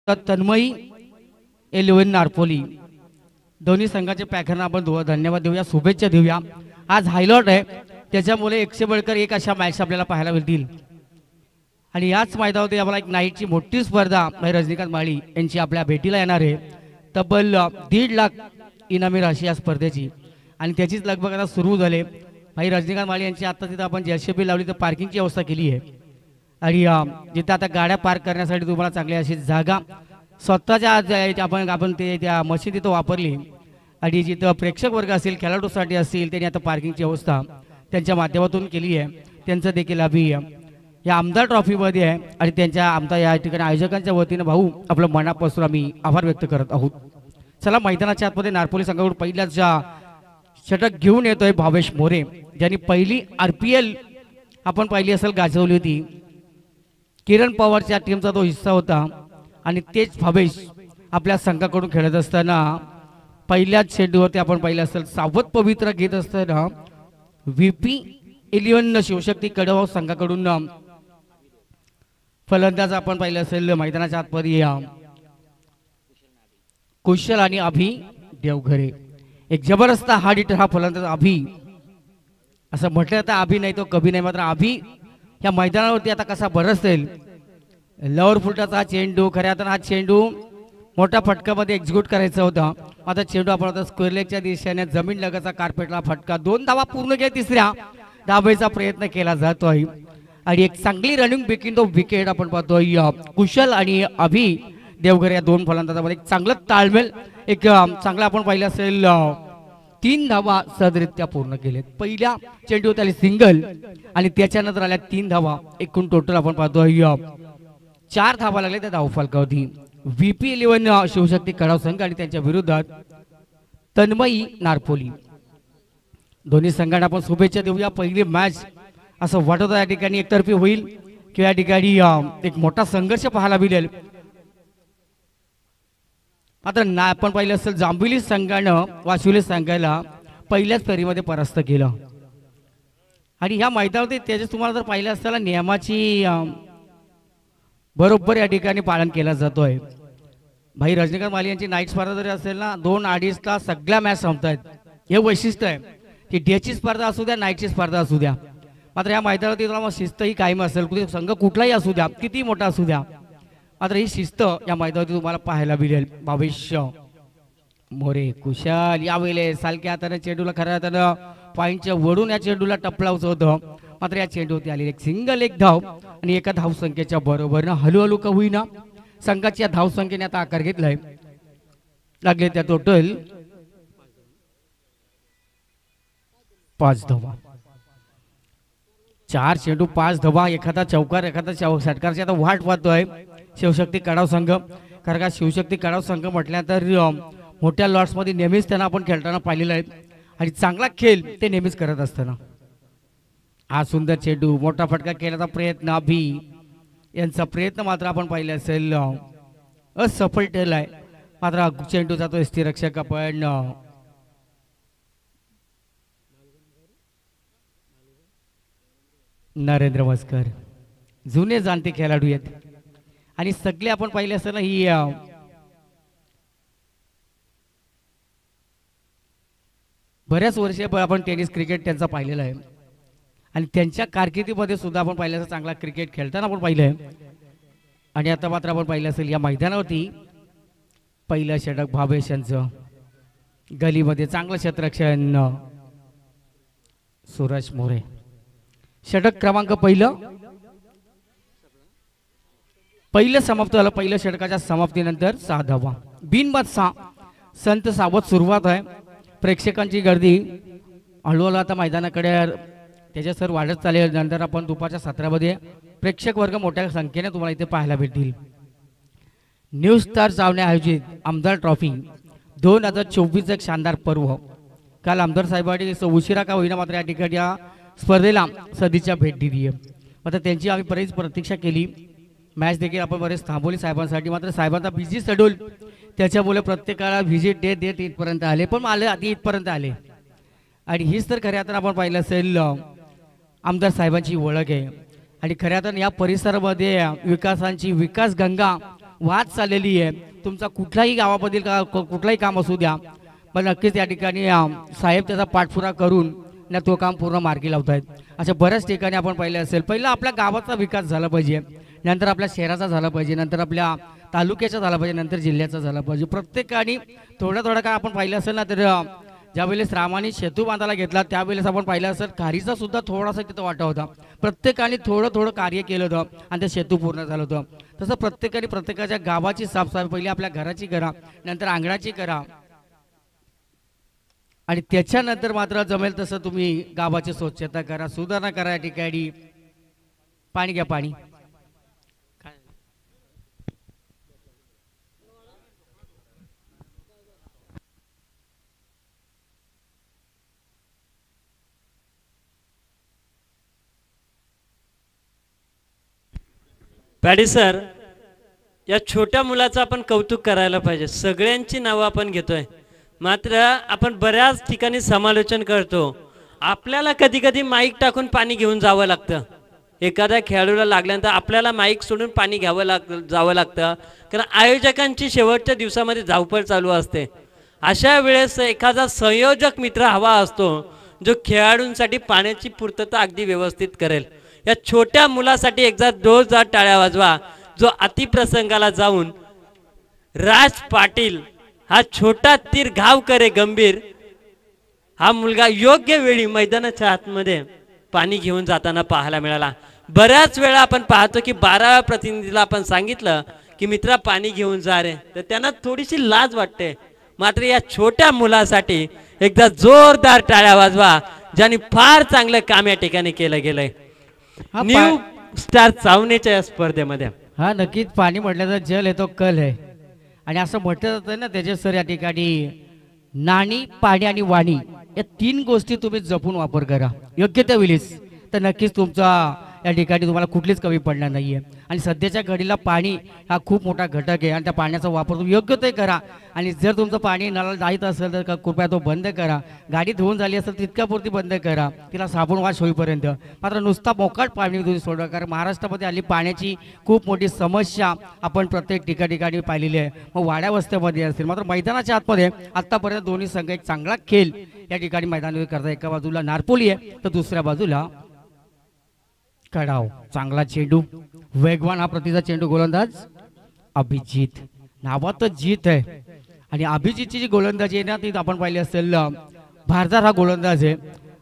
तन्मयी 11 नारपोली दोन्ही संघाचे पॅकरना आपण धन्यवाद देऊया, शुभेच्छा देऊया। आज हायलाइट आहे त्याच्यामुळे 100 बळकर 1 अशा मॅच आपल्याला पाहायला मिळतील। आणि याच मैदानावरती आम्हाला एक नाईटची मोठी स्पर्धा भाई रजनीकांत माळी यांची आपल्या भेटीला येणार आहे। तब्बल 1.5 लाख इनामी राशी या स्पर्धेची आणि त्याचीच लगभग आता सुरू झाले। भाई रजनीकांत माळी यांची आता तिथे आपण जेसीबी लावली तर पार्किंगची व्यवस्था केली आहे आणि जिथे आता गाड्या पार्क करण्यासाठी तुम्हाला चांगली अशी जागा स्वतःच्या आपण ते त्या मशीन तिथं वापरली आणि जिथं प्रेक्षक वर्ग असेल खेळाडूसाठी असतील त्यांनी आता पार्किंगची व्यवस्था त्यांच्या माध्यमातून केली आहे। त्यांचं देखील आम्ही या आमदार ट्रॉफीमध्ये आहे आणि त्यांच्या आमदार या ठिकाणी आयोजकांच्या वतीनं भाऊ आपलं मनापासून आम्ही आभार व्यक्त करत आहोत। चला मैदानाच्या आतमध्ये नारपोली संघाकडून पहिल्याच षटक घेऊन येतोय भावेश मोरे, ज्यांनी पहिली RPL आपण पाहिली असेल गाजवली होती। किरण पवारच्या टीमचा तो हिस्सा होता आणि तेच भावेश आपल्या संघाकडून खेळत असताना पहिल्याच चेंडूवरती आपण पाहिलं असेल सावध पवित्र घेत असताना VP 11 शिवशक्ती कडगाव संघाकडून फलंदाज आपण पाहिलं असेल मैदानाच्या आतमध्ये कुशल आणि अभि देवघरे। एक जबरदस्त हार्ड हिटर हा फलंदाज अभि, असं म्हटलं तर अभि नाही तो कभी नाही, मात्र अभि या मैदानावरती आता कसा बरसेल। लवर फुटाचा चेंडू, खऱ्या अर्थानं हा चेंडू मोठ्या फटकामध्ये एक्झिक्यूट करायचा होता। आता चेंडू आपण आता स्क्वेअर लेगच्या दिशेने जमीन लगतचा कार्पेटला फटका 2 धावा पूर्ण केला, तिसऱ्या धावेचा प्रयत्न केला जातोय आणि एक चांगली रनिंग बिटवीन द विकेट आपण पाहतोय। कुशल आणि अभि देवघरे या दोन फलंदाजामध्ये एक चांगलं ताळमेळ, एक चांगला आपण पाहिलं असेल 3 धावा सहजरित्या पूर्ण केलेत। पहिल्या चेंडू त्याला सिंगल आणि त्याच्यानंतर आल्या 3 धावा, एकूण टोटल आपण पाहतोय 4 धावा लागले त्या धावफलकावरती। VP 11 शिवशक्ती कडगाव संघ आणि त्यांच्या विरोधात तन्मयी नारपोली। दोन्ही संघांना आपण शुभेच्छा देऊया। पहिली मॅच असं वाटत या ठिकाणी एकतर्फी होईल किंवा या ठिकाणी एक मोठा संघर्ष पाहायला मिळेल। मात्र आपण पाहिलं असेल जांभिली संघानं वाशिवली संघाला पहिल्याच फेरीमध्ये परास्त केलं आणि ह्या मैदानावरती त्याचे तुम्हाला जर पाहिलं असताना नियमाची बरोबर या ठिकाणी पालन केलं जातोय। भाई रजनीकांत माळी यांची नाईट स्पर्धा जरी असेल ना 2:30 सगळ्या मॅच संपतायत, हे वैशिष्ट्य आहे की डेची स्पर्धा असू द्या नाईटची स्पर्धा असू द्या। मात्र या मैदानावरती तुम्हाला शिस्त ही कायम असेल, कुठे संघ कुठलाही असू द्या किती मोठा असू द्या, मात्र ही शिस्त या मैदानावरती तुम्हाला पाहायला मिळेल। भविष्य मोरे कुशल यावेळेस सालक्या हाताने चेंडूला खऱ्या हातानं पॉईंटच्या वडून या चेंडूला टपलावचं होतं, मात्र या चेंडूवरती आली एक सिंगल, एक धाव आणि एका धावसंख्येच्या बरोबरनं हळूहळू का होईना संघाच्या धावसंख्येने आता आकार घेतलाय। लागले त्या टोटल 5 धावा, 4 चेंडू 5 धावा, एखादा चौकार एखादा षटकारची आता वाट पाहतोय शिवशक्ती कडगाव संघ। कारण का शिवशक्ती कडगाव संघ म्हटल्यानंतर मोठ्या लॉट्स मध्ये नेहमीच त्यांना आपण खेळताना पाहिलेलं आहे आणि चांगला खेळ ते नेहमीच करत असताना हा सुंदर चेंडू मोठा फटका केल्याचा प्रयत्न अभि यांचा प्रयत्न मात्र आपण पाहिले असेल असफल ठरलाय। मात्र चेंडू जातो यष्टीरक्षक आपण नरेंद्र मस्कर, जुने जाणते खेळाडू आहेत आणि सगळे आपण पाहिले असेल ना ही बऱ्याच वर्ष आपण टेनिस क्रिकेट त्यांचा पाहिलेला आहे आणि त्यांच्या कारकिर्दीमध्ये सुद्धा आपण पाहिलं असेल चांगला क्रिकेट खेळताना आपण पाहिलंय। आणि आता मात्र आपण पाहिलं असेल या मैदानावरती पहिलं षटक भावेश यांचं, गलीमध्ये चांगलं क्षेत्ररक्षण सूरज मोरे। षटक क्रमांक पहिलं समाप्त झालं। पहिल्या षटकाच्या समाप्तीनंतर 6 धावा, बिनबाद 6, संत सावध सुरुवात आहे। प्रेक्षकांची गर्दी हळूहळू आता मैदानाकडे त्याच्या सर वाढत चालेल। नंतर आपण दुपारच्या सत्रामध्ये प्रेक्षक वर्ग मोठ्या संख्येने तुम्हाला इथे पाहायला भेटतील। न्यू स्टार चावणे आयोजित आमदार ट्रॉफी 2024 एक शानदार पर्व। काल आमदार साहेबांनी उशिरा का होईना मात्र या ठिकाणी या स्पर्धेला सदिच्छा भेट दिली आहे। मात्र त्यांची आम्ही बरीच प्रतीक्षा केली, मॅच देखील आपण बरेच थांबवली साहेबांसाठी, मात्र साहेबांचा बिझी शेड्यूल त्याच्यामुळे प्रत्येकाला व्हिजिट देत इथपर्यंत आले, पण आले आधी इथपर्यंत आले आणि हीच तर खऱ्या अर्थानं आपण पाहिलं असेल आमदार साहेबांची ओळख आहे आणि खऱ्या अर्थानं या परिसरामध्ये विकासांची विकास गंगा वाद चाललेली आहे. तुमचा कुठलाही गावामधील कुठलाही काम असू द्या, पण नक्कीच या ठिकाणी साहेब त्याचा पाठपुरा करून ना तो काम पूर्ण मार्गी लावत आहेत. अशा बऱ्याच ठिकाणी आपण पाहिले असेल, पहिला आपल्या गावाचा विकास झाला पाहिजे, नंतर आपल्या शहराचा झाला पाहिजे, नंतर आपल्या तालुक्याचा झाला पाहिजे, नंतर जिल्ह्याचा झाला पाहिजे. प्रत्येकाने थोडं थोडं काय आपण पाहिलं असेल ना, तर ज्यावेळेस रामाने सेतू बांधायला घेतला त्यावेळेस आपण पाहिलं असेल खारीचा सुद्धा थोडासा तिथं वाटा होता. प्रत्येकाने थोडं थोडं कार्य केलं होतं आणि ते सेतू पूर्ण झालं होतं. तसं प्रत्येकाने प्रत्येकाच्या गावाची साफसफाई पहिली आपल्या घराची करा, नंतर अंगणाची करा आणि त्याच्यानंतर मात्र जमेल तसं तुम्ही गावाची स्वच्छता करा, सुधारणा करा. या ठिकाणी पाणी घ्या, पाणी. पॅडी सर, या छोट्या मुलाचं आपण कौतुक करायला पाहिजे. सगळ्यांची नावं आपण घेतोय, मात्र आपण बऱ्याच ठिकाणी समालोचन करतो. आपल्याला कधी कधी माईक टाकून पाणी घेऊन जावं लागतं. एखाद्या खेळाडूला लागल्यानंतर आपल्याला माईक सोडून पाणी जावं लागतं, कारण आयोजकांची शेवटच्या दिवसामध्ये धावपळ चालू असते. अशा वेळेस एखादा संयोजक मित्र हवा असतो जो खेळाडूंसाठी पाण्याची पूर्तता अगदी व्यवस्थित करेल. या छोट्या मुलासाठी एकदा जोरदार टाळ्या वाजवा, जो अतिप्रसंगाला जाऊन राज पाटील हा छोटा तीर घाव करे गंभीर हा मुलगा योग्य वेळी मैदानाच्या आतमध्ये पाणी घेऊन जाताना पाहायला मिळाला. बऱ्याच वेळा आपण पाहतो की 12व्या प्रतिनिधीला आपण सांगितलं की मित्रा पाणी घेऊन जा रे, तर त्यांना थोडीशी लाज वाटते. मात्र या छोट्या मुलासाठी एकदा जोरदार टाळ्या वाजवा, ज्यांनी फार चांगलं काम या ठिकाणी केलं गेलंय न्यू स्टार चावणीच्या या स्पर्धेमध्ये. हा, नक्कीच पाणी म्हटलं तर जल आहे तो कल आहे आणि असं म्हटलं जातं ना त्याचे सर या ठिकाणी नाणी, पाणी आणि वाणी या तीन गोष्टी तुम्ही जपून वापर करा योग्य त्या वेळेस, तर नक्कीच तुमचा या ठिकाणी तुम्हाला कुठलीच कमी पडणार नाहीये. आणि सध्याच्या घडीला पाणी हा खूप मोठा घटक आहे आणि त्या पाण्याचा वापर तुम्ही योग्य ते करा. आणि जर तुमचं पाणी नळाला जायचं असेल तर कृपया तो बंद करा. गाडी धुवून झाली असेल तितक्यापुरती बंद करा, तिला साबण वाश होईपर्यंत. मात्र नुसता मोकाट पाणी तुम्ही सोडा, कारण महाराष्ट्रामध्ये आली पाण्याची खूप मोठी समस्या आपण प्रत्येक ठिकाणी पाहिलेली आहे. मग वाड्या वस्त्यामध्ये असतील, मात्र मैदानाच्या आतमध्ये आतापर्यंत दोन्ही संघ एक चांगला खेळ या ठिकाणी मैदानावर करतात. एका बाजूला नारपोली आहे तर दुसऱ्या बाजूला कडाव. चांगला चेंडू, वेगवान हा प्रतीचा चेंडू, गोलंदाज अभिजित. नावातच जीत आहे आणि अभिजितची जी गोलंदाजी आहे ना ती आपण पाहिली असेल. भारदार हा गोलंदाज आहे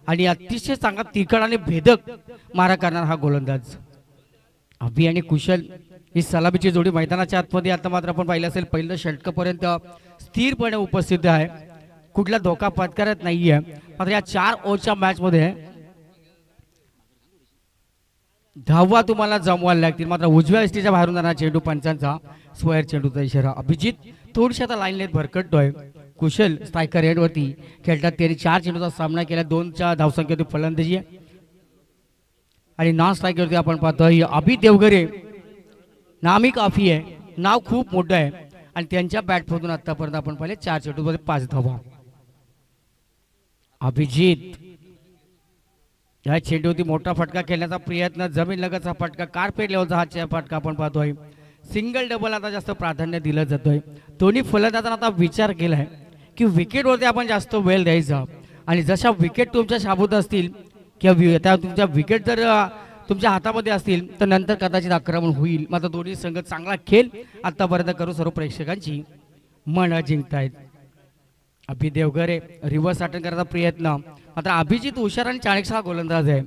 आणि अतिशय चांगला तिखट आणि भेदक मारा करणारा हा गोलंदाज. अभि आणि कुशल ही सलामीची जोडी मैदानाच्या आतमध्ये आता मात्र आपण पाहिलं असेल पहिलं षटकापर्यंत स्थिरपणे उपस्थित आहे, कुठला धोका पत्करत नाहीये. मात्र या 4 ओव्हरच्या मॅच मध्ये धावा तुम्हाला जमवायला लागतील. मात्र उजव्या एसटीच्या बाहेरून जाणार चेंडू, पंचांचा स्क्वेअर चेंडूचा इशारा. अभिजित थोडीशी आता लाईन लेट भरकटतोय. कुशल स्ट्रायकर एंडवरती खेळतात. त्यांनी 4 चेंडूचा सामना केला, 2च्या धावसंख्येवरती फलंदाजी आहे आणि नॉन स्ट्रायकरवरती आपण पाहतोय अभि देवगरे. नामी काफी आहे, नाव खूप मोठं आहे आणि त्यांच्या बॅटमधून आतापर्यंत आपण पाहिले 4 चेंडूमध्ये 5 धावा. अभिजित या चेंडूवरती मोठा फटका खेळण्याचा प्रयत्न, जमीन लगतचा फटका, कार्पेट लेवलचा हा फटका आपण पाहतोय. सिंगल डबल आता जास्त प्राधान्य दिलं जातोय. दोन्ही फलंदाजांना आता विचार केलाय की विकेटवरती आपण जास्त वेळ द्यायचा आणि जशा विकेट तुमच्या शाबूत असतील किंवा त्या तुमच्या विकेट जर तुमच्या हातामध्ये असतील तर नंतर कदाचित आक्रमण होईल. मात्र दोन्ही संघ चांगला खेळ आतापर्यंत करून सर्व प्रेक्षकांची मन जिंकतायत. अभि देवगरे रिव्हर्स अटॅक करण्याचा प्रयत्न, मात्र अभिजित हुशार आणि चाणक्य हा गोलंदाज आहे.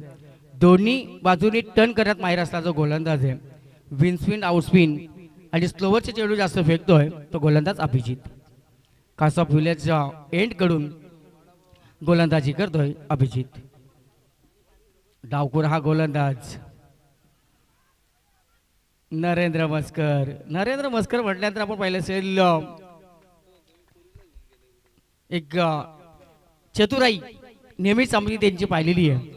दोन्ही बाजूनी टर्न करण्यात माहीर असल्याचा गोलंदाज आहे. विनस्पिन, आउटस्पिन आणि स्लोवरचे चेंडू जास्त फेकतोय तो गोलंदाज अभिजित. कास ऑफ विलेजच्या एंड कडून गोलंदाजी करतोय अभिजित. डावखोर हा गोलंदाज नरेंद्र मस्कर. नरेंद्र मस्कर म्हटल्यानंतर आपण पाहिलं असेल एक चतुराई नेहमीच आम्ही त्यांची पाहिलेली आहे.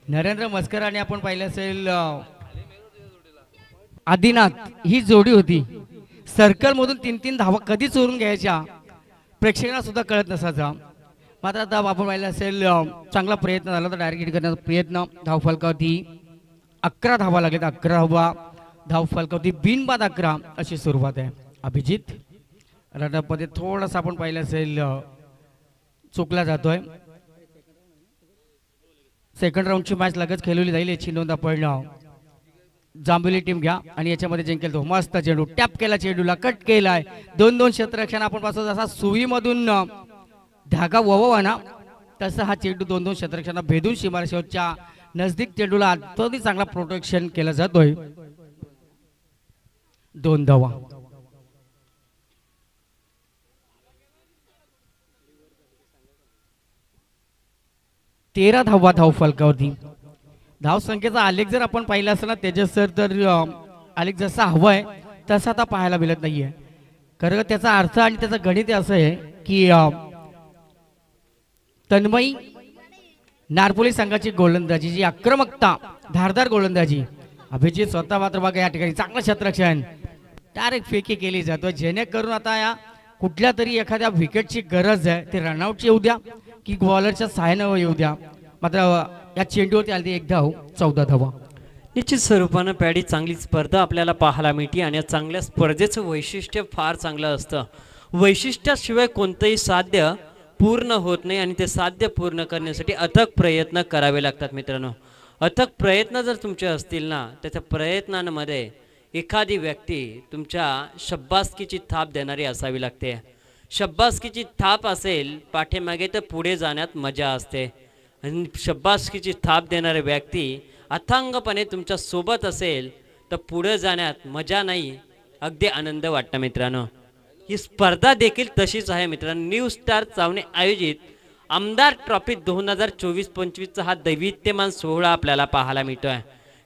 नरेंद्र मस्कर आणि आपण पाहिलं असेल आदिनाथ ही जोडी होती. सर्कल मधून 3-3 धावा कधी चोरून घ्यायच्या प्रेक्षकांना सुद्धा कळत नसायचा. मात्र आता आपण पाहिलं असेल चांगला प्रयत्न झाला तर डायरेक्ट हिट करण्याचा प्रयत्न. धावफलकावरती 11 धावा लागलेत. 11 धावा धावफलकावरती बिनबाद 11 अशी सुरुवात आहे. अभिजित रनअपमध्ये थोडासा आपण पाहिलं असेल चुकला जातोय. सेकंड राऊंडची मॅच लगेच खेळवली जाईल याची नोंद आपण जांभुली टीम घ्या. आणि याच्यामध्ये जिंकेल तो मस्त चेंडू टॅप केला, चेंडूला कट केलाय. 2-2 क्षेत्ररक्षण आपण पाहतो जसा सुईमधून धागा ववावा ना तसा हा चेंडू 2-2 क्षेत्ररक्षणाला भेदून सीमारेषेच्या नजदीक चेंडूला अगदी चांगला प्रोटेक्शन केला जातोय. 2 धावा. तेरा धावा धावफलकावरती. धावसंख्येचा आलेख जर आपण पाहिला असता ना तेजस सर तर आलेख जसा हवाय तसा आता पाहायला मिळत नाहीये. कारण त्याचा अर्थ आणि त्याचं गणित असं आहे की तन्मयी नारपोली संघाची गोलंदाजी जी आक्रमकता धारदार गोलंदाजी. अभिजित स्वतः मात्र बघा या ठिकाणी चांगलं क्षेत्ररक्षण डायरेक्ट फेकी केली जातो जेणेकरून आता या कुठल्या तरी एखाद्या विकेटची गरज आहे ते रनआउटची येऊ द्या की बॉलरच्या सहाय्यानं येऊ द्या. मात्र या चेंडूवरती आली 1 धाव 14 धावा. निश्चित स्वरूपानं पॅडी चांगली स्पर्धा आपल्याला पाहायला मिळते आणि या चांगल्या स्पर्धेचं वैशिष्ट्य फार चांगलं असतं. वैशिष्ट्याशिवाय कोणतंही साध्य पूर्ण होत नाही आणि ते साध्य पूर्ण करण्यासाठी अथक प्रयत्न करावे लागतात मित्रांनो. अथक प्रयत्न जर तुमचे असतील ना त्याच्या प्रयत्नांमध्ये एखादी व्यक्ती तुमच्या शब्बासकीची थाप देणारी असावी लागते. शब्बासकीची थाप असेल पाठीमागे तर पुढे जाण्यात मजा असते आणि शब्बासकीची थाप देणारी व्यक्ती अथांगपणे तुमच्या सोबत असेल तर पुढे जाण्यात मजा नाही अगदी आनंद वाटतं मित्रांनो. ही स्पर्धा देखील तशीच आहे मित्रांनो. न्यू स्टार चावणे आयोजित आमदार ट्रॉफी 2024-25चा हा दैवित्यमान सोहळा आपल्याला पाहायला मिळतोय.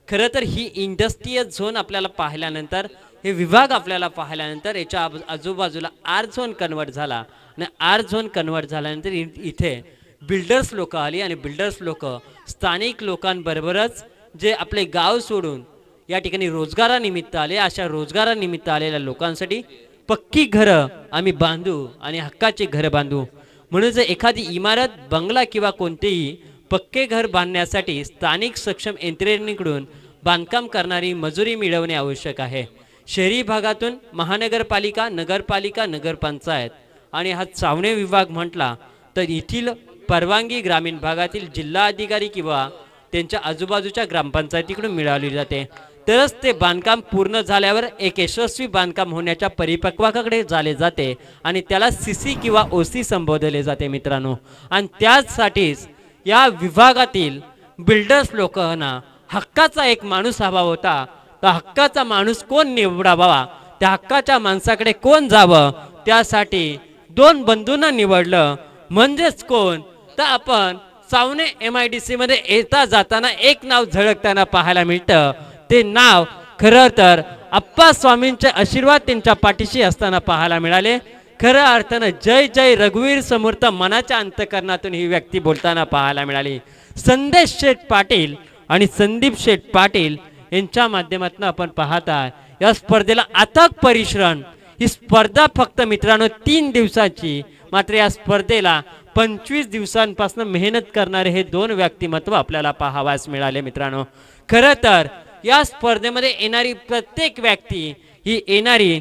खरं तर ही इंडस्ट्रियल झोन आपल्याला पाहिल्यानंतर हे विभाग आपल्याला पाहिल्यानंतर याच्या आजूबाजूला आर झोन कन्वर्ट झाला आणि आर झोन कन्वर्ट झाल्यानंतर इथे बिल्डर्स लोक आली आणि बिल्डर्स लोक स्थानिक लोकांबरोबरच जे आपले गाव सोडून या ठिकाणी रोजगारानिमित्त आले अशा रोजगारानिमित्त आलेल्या लोकांसाठी पक्की घरं आम्ही बांधू आणि हक्काचे घर बांधू. म्हणून जर एखादी इमारत बंगला किंवा कोणतेही पक्के घर बांधण्यासाठी स्थानिक सक्षम यंत्रणेकडून बांधकाम करणारी मजुरी मिळवणे आवश्यक आहे. शहरी भागातून महानगरपालिका नगरपालिका नगरपंचायत आणि हा चावणे विभाग म्हटला तर येथील परवानगी ग्रामीण भागातील जिल्हा अधिकारी किंवा त्यांच्या आजूबाजूच्या ग्रामपंचायतीकडून मिळवली जाते. तरच ते बांधकाम पूर्ण झाल्यावर एक यशस्वी बांधकाम होण्याच्या परिपक्वाकडे झाले जाते आणि त्याला सीसी किंवा ओसी संबोधले जाते मित्रांनो. आणि त्याचसाठीच या विभागातील बिल्डर्स लोकांना हक्काचा एक माणूस हवा होता. तर हक्काचा माणूस कोण निवडावा त्या हक्काच्या माणसाकडे कोण जावं त्यासाठी 2 बंधूंना निवडलं. म्हणजेच कोण तर आपण चावणे MIDC मध्ये येता जाताना एक नाव झळकताना पाहायला मिळतं. ते नाव खरं तर अप्पा स्वामींचे आशीर्वाद त्यांच्या पाठीशी असताना पाहायला मिळाले. खरं अर्थानं जय जय रघुवीर समर्थ मनाच्या अंतकरणातून ही व्यक्ती बोलताना पाहायला मिळाली. संदेश शेठ पाटील आणि संदीप शेठ पाटील यांच्या माध्यमातून आपण पाहता या स्पर्धेला अथक परिश्रम. ही स्पर्धा फक्त मित्रांनो 3 दिवसाची मात्र या स्पर्धेला 25 दिवसांपासून मेहनत करणारे हे 2 व्यक्तिमत्व आपल्याला पाहावयास मिळाले मित्रांनो. खरं तर या स्पर्धेमध्ये येणारी प्रत्येक व्यक्ती ही येणारी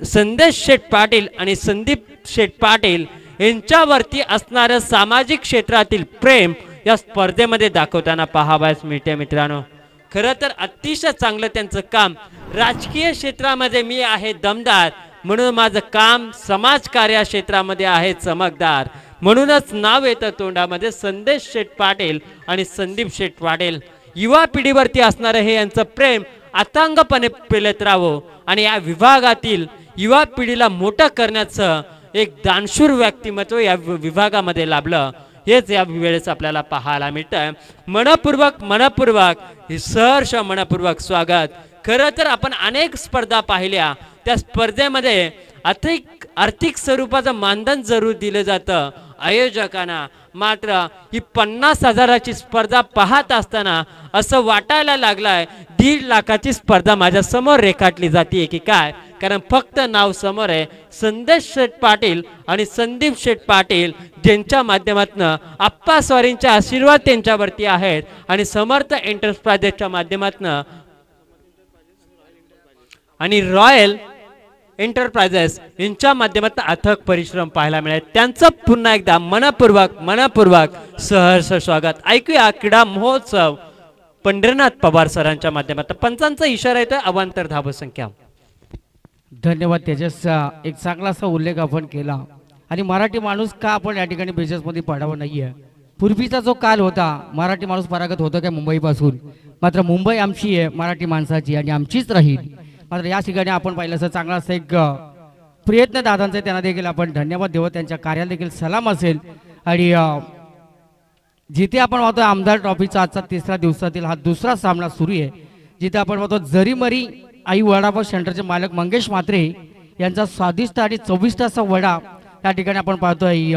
संदेश शेठ पाटील आणि संदीप शेठ पाटील यांच्यावरती असणारं सामाजिक क्षेत्रातील प्रेम या स्पर्धेमध्ये दाखवताना पाहावयास मिळते मित्रांनो. खरं तर अतिशय चांगलं त्यांचं काम. राजकीय क्षेत्रामध्ये मी आहे दमदार म्हणून माझं काम समाजकार्य क्षेत्रामध्ये आहे चमकदार म्हणूनच नाव येतं तोंडामध्ये संदेश शेठ पाटील आणि संदीप शेठ पाटील. युवा पिढीवरती असणारं हे यांचं प्रेम अथांगपणे पेलत राहावं आणि या विभागातील युवा पिढीला मोठं करण्याचं एक दानशूर व्यक्तिमत्व या विभागामध्ये लाभलं हेच या वेळेस आपल्याला पाहायला मिळतं. मनपूर्वक सहर्ष मनपूर्वक स्वागत. खरं तर आपण अनेक स्पर्धा पाहिल्या त्या स्पर्धेमध्ये आर्थिक स्वरूपाचं मानधन जरूर दिलं जातं आयोजकांना. मात्र ही 50,000ची स्पर्धा पाहत असताना असं वाटायला लागलंय 1.5 लाखाची स्पर्धा माझ्या समोर रेखाटली जाते की काय. कारण फक्त नाव समोर आहे संदेश शेठ पाटील आणि संदीप शेठ पाटील ज्यांच्या माध्यमातून आप्पा स्वारींचे आशीर्वाद त्यांच्यावरती आहेत आणि समर्थ एंटरप्राइजेसच्या माध्यमातून आणि रॉयल एंटरप्राइजेस यांच्या माध्यमातून अथक परिश्रम पाहायला मिळेल. त्यांचं पुन्हा एकदा मनपूर्वक सहर्ष स्वागत. ऐकूया क्रीडा महोत्सव पंढरीनाथ पवार सरांच्या माध्यमातून. पंचांचा इशारा येतोय अवांतर धावसंख्या. धन्यवाद तेजस. एक चांगलासा उल्लेख आपण केला. आणि मराठी माणूस का आपण या ठिकाणी बेजसमध्ये पडावं नाहीये. पूर्वीचा जो काल होता मराठी माणूस परागत होतो काय मुंबईपासून, मात्र मुंबई आमची आहे, मराठी माणसाची आणि आमचीच राहील. मात्र या ठिकाणी आपण पाहिलं असं चांगला असं एक प्रयत्न दादांचा, त्यांना देखील आपण धन्यवाद देऊ. त्यांच्या कार्याला देखील सलाम असेल. आणि जिथे आपण पाहतो आमदार ट्रॉफीचा आजचा तिसरा दिवसातील हा दुसरा सामना सुरू आहे, जिथे आपण पाहतो जरीमरी आई वडापाव सेंटरचे मालक मंगेश म्हात्रे यांचा स्वादिष्ट आणि चविष्ट असा वडा या ठिकाणी आपण पाहतोय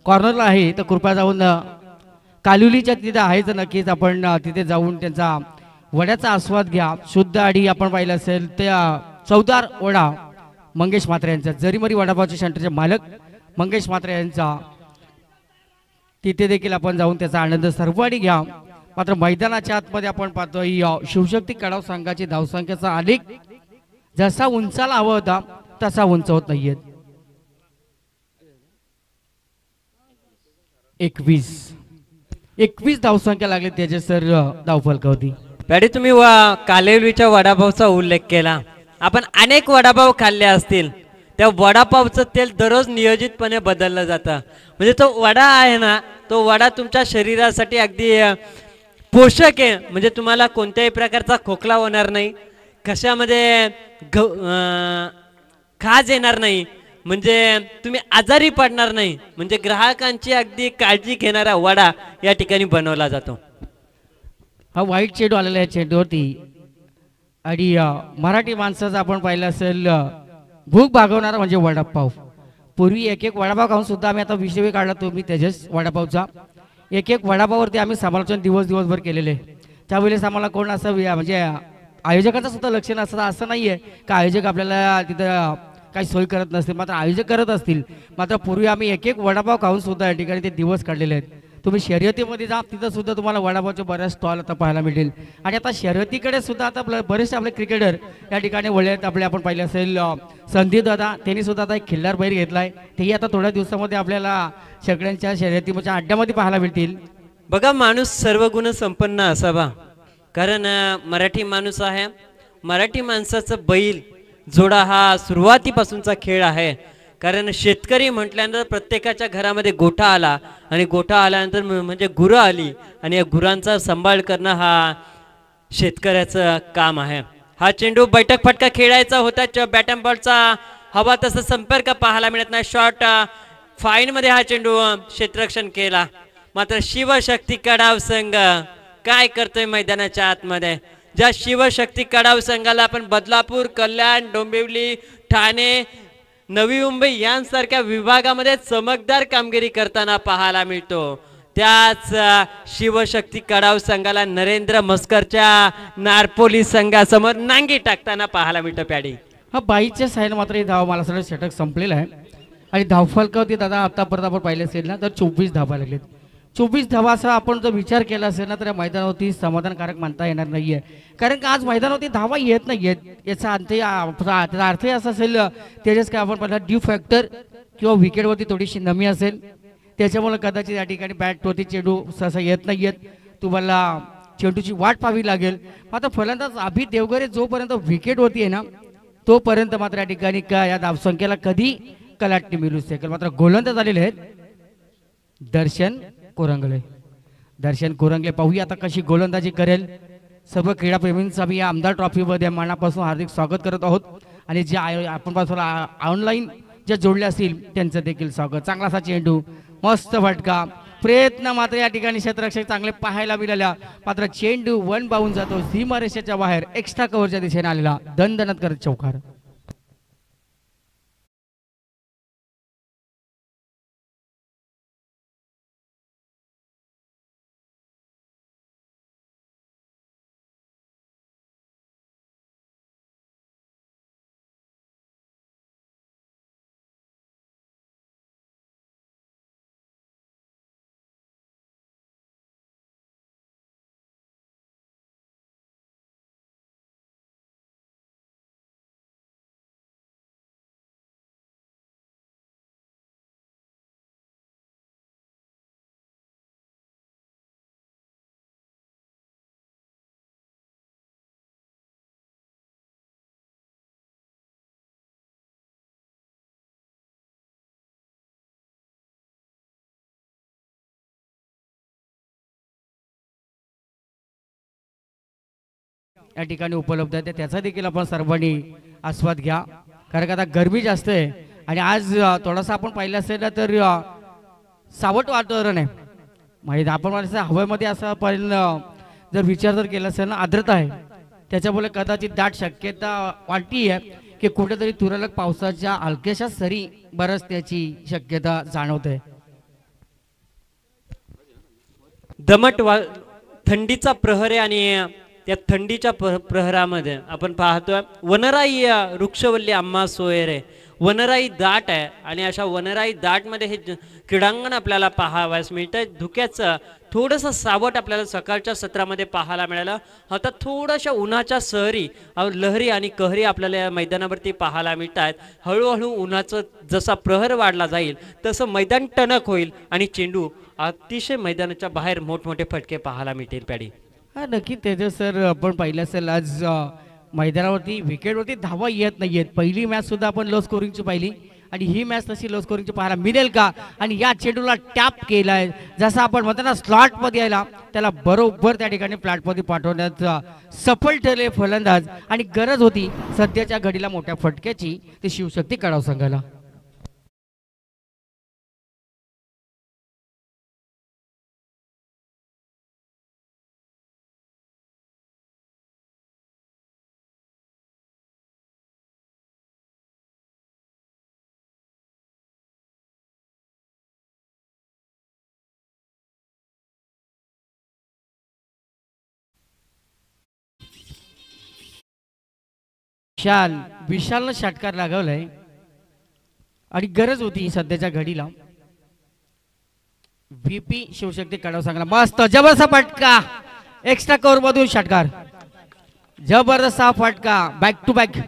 कॉर्नरला आहे. तर कृपया जाऊन कालिवलीच्या तिथे आहे तर नक्कीच आपण तिथे जाऊन त्यांचा वड्याचा आस्वाद घ्या. शुद्ध आणि आपण पाहिलं असेल त्या चवदार वडा मंगेश म्हात्रे यांचा, जरीमरी वडापावच्या सेंटरचे मालक मंगेश म्हात्रे यांचा, तिथे देखील आपण जाऊन त्याचा आनंद सर्वांनी घ्या. मात्र मैदानाच्या आतमध्ये आपण पाहतोय शिवशक्ती कडाव संघाची धावसंख्येचा आलेख जसा उंचाला हवा होता तसा उंचावत नाहीये. 21 धावसंख्या लागली त्याचे सर धावफलकावरती. पॅडी तुम्ही कालेवलीच्या वडापावचा उल्लेख केला. आपण अनेक वडापाव खाल्ले असतील. त्या वडापावचं तेल दररोज नियोजितपणे बदललं जातं. म्हणजे तो वडा आहे ना, तो वडा तुमच्या शरीरासाठी अगदी पोषक आहे. म्हणजे तुम्हाला कोणत्याही प्रकारचा खोकला होणार नाही, कशामध्ये खाज येणार नाही, म्हणजे तुम्ही आजारी पडणार नाही. म्हणजे ग्राहकांची अगदी काळजी घेणारा वडा या ठिकाणी बनवला जातो. हा व्हाईट चेंडू आलेला आहे चेंडूवरती. आणि मराठी माणसाचं आपण पाहिलं असेल भूक भागवणारा म्हणजे वडापाव. पूर्वी एक एक वडापाव खाऊन सुद्धा आम्ही आता विषय काढला तुम्ही तेजस वडापावचा. एक एक वडापाववरती आम्ही समालोचन दिवसभर केलेले. त्यावेळेस आम्हाला कोण असं म्हणजे आयोजकाचं सुद्धा लक्ष नसतं. असं नाही आहे का आयोजक आपल्याला तिथं काही सोय करत नसतील, मात्र आयोजक करत असतील. मात्र पूर्वी आम्ही एक एक वडापाव खाऊन सुद्धा या ठिकाणी ते दिवस काढलेले आहेत. तुम्ही शर्यतीमध्ये जा, तिथं सुद्धा तुम्हाला वडापावचे बऱ्याच स्टॉल आता पाहायला मिळतील. आणि आता शर्यतीकडे सुद्धा आता बरेचसे आपले क्रिकेटर या ठिकाणी वळले आहेत. आपले आपण पाहिलं असेल संदीप दादा, त्यांनी सुद्धा आता एक खिल्लार बैल घेतलाय. तेही आता थोड्या दिवसामध्ये आपल्याला सगळ्यांच्या शर्यतीच्या अड्ड्यामध्ये पाहायला मिळतील. बघा, माणूस सर्व गुण संपन्न असावा. कारण मराठी माणूस आहे. मराठी माणसाचं बैल जोडा हा सुरुवातीपासूनचा खेळ आहे. कारण शेतकरी म्हटल्यानंतर प्रत्येकाच्या घरामध्ये गोठा आला आणि गोठा आल्यानंतर म्हणजे गुरं आली आणि या गुरांचा सांभाळ करणं हा शेतकऱ्याचं काम आहे. हा चेंडू बैठक फटका खेळायचा होता. बॅट अँड बॉलचा हवा तसा संपर्क पाहायला मिळत नाही. शॉर्ट फाईनमध्ये हा चेंडू क्षेत्ररक्षण केला. मात्र शिवशक्ती कडाव संघ काय करतोय मैदानाच्या आतमध्ये. ज्या शिवशक्ती कडाव संघाला आपण बदलापूर, कल्याण, डोंबिवली, ठाणे, नवी मुंबई यांसारख्या विभागामध्ये चमकदार कामगिरी करताना पाहायला मिळतो, त्याच शिवशक्ती कडाव संघाला नरेंद्र मस्करच्या नारपोली संघासमोर नांगी टाकताना पाहायला मिळतं. पॅडी हा बाईच्या साईन मात्र हे धाव मला सगळं षटक संपलेलं आहे. आणि धावफलकावरती दादा आतापर्यंत आपण पाहिले असेल ना तर 24 धावा लागलेत. 24 धावा असा आपण जर विचार केला असेल ना तर या मैदानावरती समाधानकारक म्हणता येणार नाहीये. कारण का आज मैदानावरती धावा येत नाही आहेत. याचा अर्थ असा असेल त्याच्याच काय आपण पाहिलं ड्यू फॅक्टर किंवा विकेटवरती थोडीशी नमी असेल, त्याच्यामुळे कदाचित या ठिकाणी बॅटवरती चेंडू सहसा येत नाही आहेत. तुम्हाला चेंडूची वाट पाहावी लागेल. मात्र फलंदाज अभि देवगरे जोपर्यंत विकेटवरती आहे ना तोपर्यंत मात्र या ठिकाणी का या धावसंख्येला कधी कलाटणी मिळू शकेल. मात्र गोलंदाज आलेले आहेत दर्शन कोरंगले. पाहूया आता कशी गोलंदाजी करेल. सर्व क्रीडाप्रेमींचा मी या आमदार ट्रॉफीमध्ये मनापासून हार्दिक स्वागत करत आहोत. आणि जे आपण पासून ऑनलाईन जे जोडले असतील त्यांचं देखील स्वागत. चांगलासा चेंडू, मस्त फटका, प्रयत्न मात्र या ठिकाणी क्षेत्ररक्षक चांगले पाहायला मिळाल्या. मात्र चेंडू वन बाहून जातो सीमारेषेच्या बाहेर. एक्स्ट्रा कव्हरच्या दिशेने आलेला दणदणत करत चौकार. या ठिकाणी उपलब्ध आहे त्याचा देखील आपण सर्वांनी आस्वाद घ्या, कारण का आता गरमी जास्त आहे आणि आज थोडासा आपण पाहिलं असेल ना तर सावट वातावरण आहे. माहीत आपण मला हवेमध्ये असं पण जर विचार जर केला असेल ना आर्द्रता आहे, त्याच्यामुळे कदाचित दाट शक्यता वाटती आहे की कुठेतरी तुरळक पावसाच्या हलक्याशा सरी बरसण्याची शक्यता जाणवते. दमट थंडीचा प्रहर आहे आणि त्या थंडीच्या प्रहरामध्ये आपण पाहतोय वनराई वृक्षवल्ली आम्हा सोयरे. वनराई दाट आहे आणि अशा वनराई दाटमध्ये हे क्रीडांगण आपल्याला पाहावयास मिळतंय. धुक्याचं थोडंसं सावट आपल्याला सकाळच्या सत्रामध्ये पाहायला मिळालं. आता थोड्याशा उन्हाच्या सहरी लहरी आणि कहरी आपल्याला या मैदानावरती पाहायला मिळत आहेत. हळूहळू उन्हाचं जसा प्रहर वाढला जाईल तसं मैदान टणक होईल आणि चेंडू अतिशय मैदानाच्या बाहेर मोठमोठे फटके पाहायला मिळतील. पॅडी हा नक्की तेजस सर, आपण पाहिलं असेल आज मैदानावरती विकेटवरती धावा येत नाही आहेत. पहिली मॅच सुद्धा आपण लो स्कोरिंगची पाहिली आणि ही मॅच तशी लो स्कोरिंगची पाहायला मिळेल का? आणि या चेंडूला टॅप केलाय, जसं आपण म्हणतो ना स्लॉटमध्ये यायला, त्याला बरोबर त्या ठिकाणी फ्लॅटमध्ये पाठवण्यात सफल ठरले फलंदाज. आणि गरज होती सध्याच्या घडीला मोठ्या फटक्याची, ती शिवशक्ती कडाव संघाला. विशालनं षटकार लागवलाय आणि गरज होती सध्याच्या घडीला. व्हीपी शिवशक्ती कडाव सांगला मस्त जबरदस्त फटका, एक्स्ट्रा कव्हर मधून षटकार, जबरदस्त फटका, बॅक टू बॅक.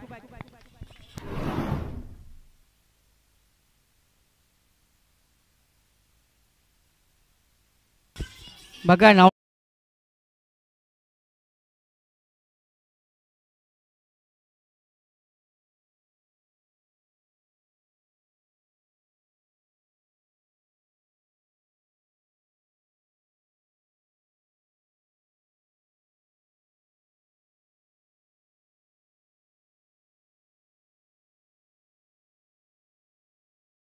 बघा नाव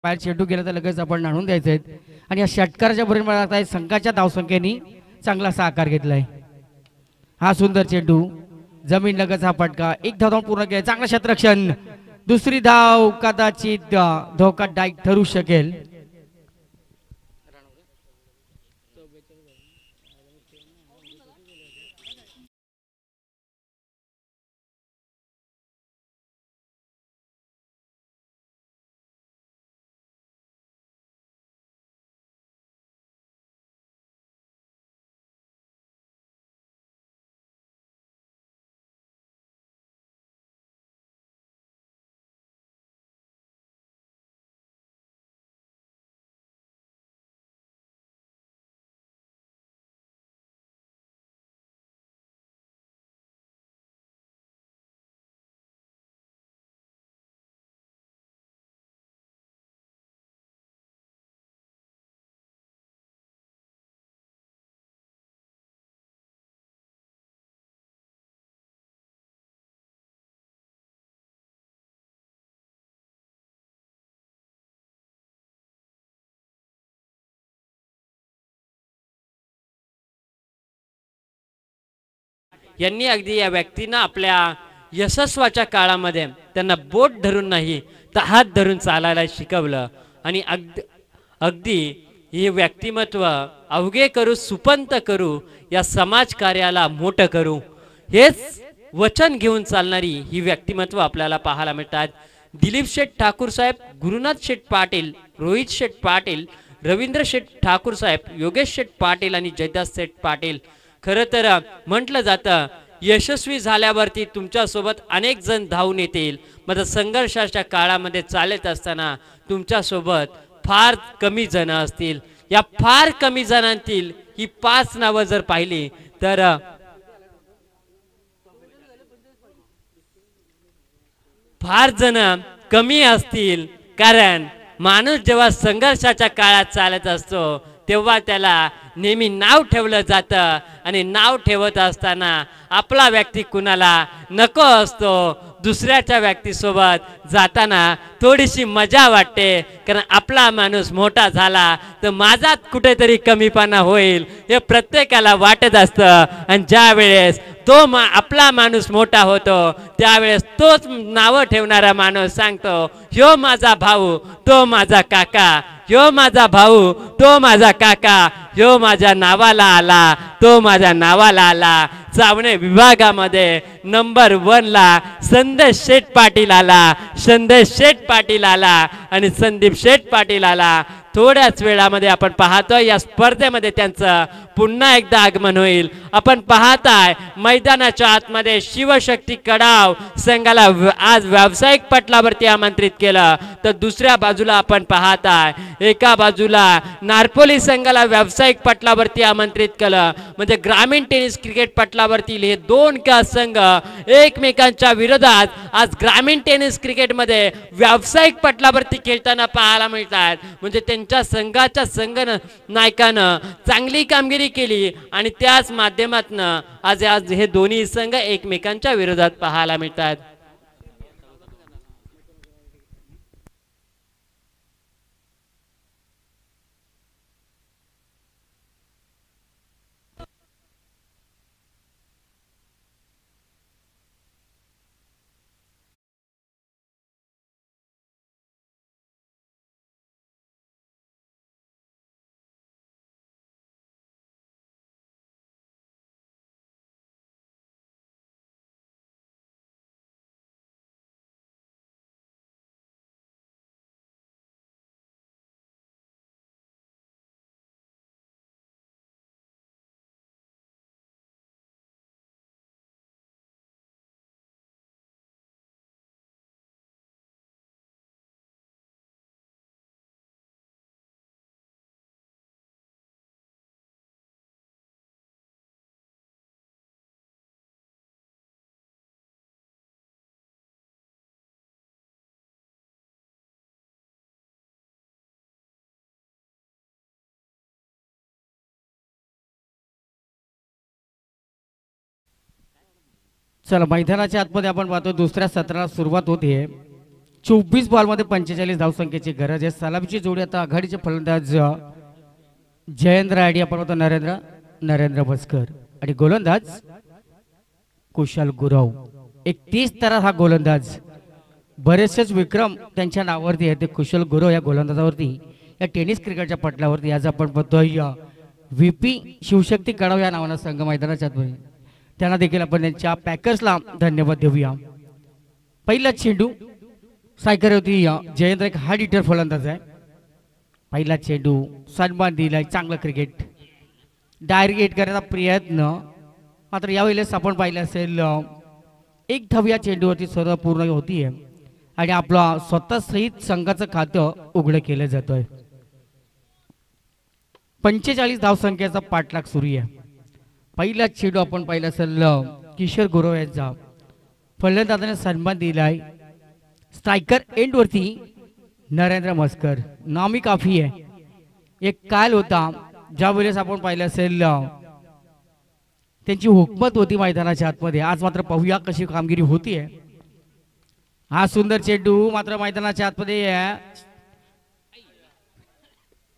बाहेर चेंडू गेला तर लगेच आपण आणून द्यायचे आहेत. आणि या षटकाराच्या बरोबर संघाच्या धावसंख्येने चांगला असा आकार घेतलाय. हा सुंदर चेंडू जमीन लगेच हा फटका, एक धाव पूर्ण केला, चांगला क्षेत्ररक्षण, दुसरी धाव कदाचित धोकादायक ठरू शकेल. यांनी अगदी या व्यक्तींना आपल्या यशस्वाच्या काळामध्ये त्यांना बोट धरून नाही तर हात धरून चालायला शिकवलं. आणि अगदी हे व्यक्तिमत्व अवघे करू सुपंत करू, या समाज कार्याला मोठं करू, हेच वचन घेऊन चालणारी ही व्यक्तिमत्व आपल्याला पाहायला मिळतात. दिलीप शेठ ठाकूर साहेब, गुरुनाथ शेठ पाटील, रोहित शेठ पाटील, रवींद्र शेठ ठाकूर साहेब, योगेश शेठ पाटील आणि जयदास शेठ पाटील. खरं तर म्हटलं जातं यशस्वी झाल्यावरती तुमच्यासोबत अनेक जण धावून येतील, मात्र संघर्षाच्या काळामध्ये चालत असताना तुमच्यासोबत फार कमी जण असतील. या फार कमी जणांतील ही 5 नावं जर पाहिली तर फार जण कमी असतील. कारण माणूस जेव्हा संघर्षाच्या काळात चालत असतो तेव्हा त्याला नेहमी नाव ठेवलं जातं आणि नाव ठेवत असताना आपला व्यक्ती कुणाला नको असतो, दुसऱ्याच्या व्यक्तीसोबत जाताना थोडीशी मजा वाटते, कारण आपला माणूस मोठा झाला तर माझात कुठेतरी कमीपणा होईल हे प्रत्येकाला वाटत असतं. आणि ज्या वेळेस आपला माणूस मोठा होतो त्यावेळेस तोच नावं ठेवणारा माणूस सांगतो, ह्यो माझा भाऊ, तो माझा काका, ह्यो माझा भाऊ, तो माझा काका, ह्यो माझ्या नावाला आला, तो माझ्या नावाला आला. चावणे विभागामध्ये नंबर 1 ला संदेश शेठ पाटील आला, संदेश शेठ पाटील आला आणि संदीप शेठ पाटील आला. थोड्याच वेळामध्ये आपण पाहतोय या स्पर्धेमध्ये त्यांचं पुन्हा एकदा आगमन होईल. आपण पाहताय मैदानाच्या आतमध्ये शिवशक्ती कडाव संघाला आज व्यावसायिक पटलावरती आमंत्रित केलं, तर दुसऱ्या बाजूला आपण पाहताय एका बाजूला नारपोली संघाला व्यावसायिक पटलावरती आमंत्रित केलं. म्हणजे ग्रामीण टेनिस क्रिकेट पटलावरती हे दोन संघ एकमेकांच्या विरोधात आज ग्रामीण टेनिस क्रिकेटमध्ये व्यावसायिक पटलावरती खेळताना पाहायला मिळतात. म्हणजे त्यांच्या संघाच्या नायकानं चांगली कामगिरी केली आणि त्याच माध्यमातून आज हे दोन्ही संघ एकमेकांच्या विरोधात पाहायला मिळतात. चला मैदानाच्या आतमध्ये आपण पाहतो दुसऱ्या सत्राला सुरुवात होते. 24 बॉलमध्ये 45 धावसंख्येची गरज आहे. सलामीची जोडी आता आघाडीचे फलंदाज जयेंद्र आयडी आपण पाहतो नरेंद्र भस्कर आणि गोलंदाज कुशल गुरव. 31 तर हा गोलंदाज बरेचसेच विक्रम त्यांच्या नावावरती आहे. ते कुशल गुरव या गोलंदाजावरती या टेनिस क्रिकेटच्या पटलावरती आज आपण पाहतोय VP शिवशक्ती कडाव या नावानं संघ मैदानाच्या आतमध्ये. त्यांना देखील आपण त्यांच्या पॅकर्सला धन्यवाद देऊया. पहिला चेंडू सायकर होती जयेंद्र एक हार्ड हिटर फलंदाज आहे. पहिला चेंडू सन्मान दिलाय, चांगलं क्रिकेट डायरेक्ट हिट करण्याचा प्रयत्न, मात्र यावेळेस आपण पाहिलं असेल एक धाव या चेंडूवरती सर्व पूर्ण होतीये आणि आपला स्वतः सहित संघाचं खातं उघडं केलं जातोय. 45 धावसंख्येचा पाठलाग सुरू आहे. पहिला चेंडू आपण पाहिलं असेल किशोर गुरव यांचा फलंदाजाने सन्मान दिलाय. स्ट्रायकर एंड वरती नरेंद्र मस्कर नामी काफी आहे. एक काल होता ज्या वेळेस आपण पाहिलं असेल त्यांची हुकमत होती मैदानाच्या आतमध्ये. आज मात्र पाहूया कशी कामगिरी होतीये. हा सुंदर चेंडू मात्र मैदानाच्या आतमध्ये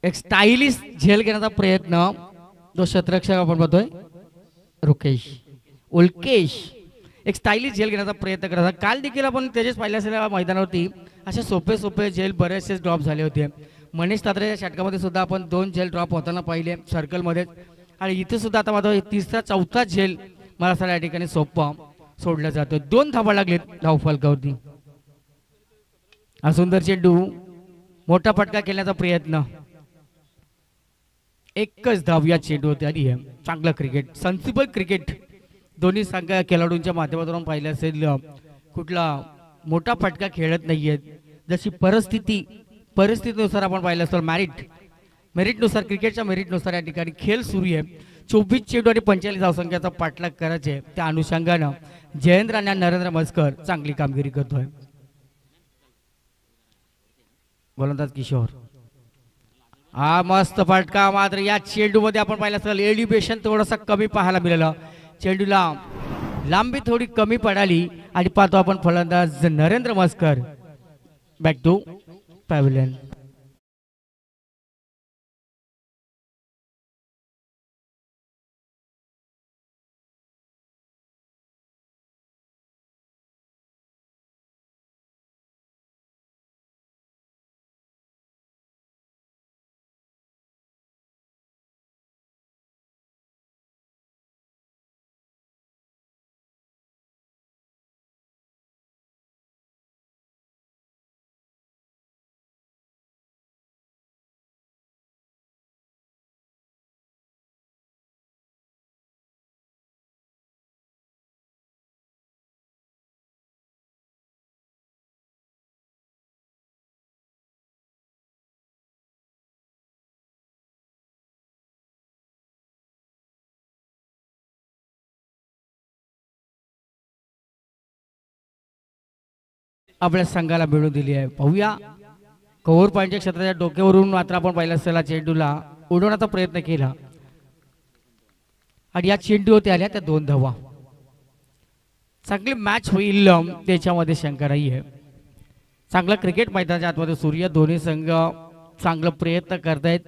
एक स्टाइलिश झेल घेण्याचा प्रयत्न जो शतरक्षक आपण बघतोय उल्केश एक स्टाइलिश झेल घेण्याचा प्रयत्न करत. काल देखील आपण त्याचेच पाहिले असेल मैदानावरती असे सोपे झेल बरेचसे ड्रॉप झाले होते. मनीष तात्रेच्या षटकामध्ये सुद्धा आपण 2 झेल ड्रॉप होताना पाहिले सर्कलमध्ये, आणि इथे सुद्धा आता माझा 3रा 4था झेल मला असं या ठिकाणी सोपा सोडला जातो. 2 धावा लागलेत धावफलकावरती. हा सुंदर चेंडू मोठा फटका खेळण्याचा प्रयत्न, एकच धाव या चेंडूवरती आली आहे. चांगलं क्रिकेट, सेन्सिबल क्रिकेट दोन्ही संघ खेळाडूंच्या माध्यमातून पाहिलं असेल. कुठला मोठा फटका खेळत नाहीयेत. जशी परिस्थितीनुसार आपण पाहिलं असेल मेरिटनुसार क्रिकेटच्या मेरिटनुसार या ठिकाणी खेळ सुरू आहे. 24 चेंडू आणि 45 धावसंख्येचा पाठलाग करायचे. त्या अनुषंगानं जयेंद्र आणि नरेंद्र मस्कर चांगली कामगिरी करतोय. गोलंदाज किशोर हा मस्त फटका, मात्र या चेंडूमध्ये आपण पाहिलं असेल एलिव्हेशन थोडंसं कमी पाहायला मिळालं. चेंडूला लांबी थोडी कमी पडाली आणि पाहतो आपण फलंदाज नरेंद्र मस्कर बॅक टू पॅव्हलियन. आपल्या संघाला मिळवून दिली आहे. पाहूया कव्हर पॉईंटच्या क्षेत्राच्या डोक्यावरून मात्र आपण पाहिलं असेल चेंडूला उडवण्याचा प्रयत्न केला आणि या चेंडूवरती आल्या त्या 2 धावा. चांगली मॅच होईल त्याच्यामध्ये शंका नाही आहे. चांगलं क्रिकेट मैदानाच्या आतमध्ये सूर्य दोन्ही संघ चांगला प्रयत्न करतायत.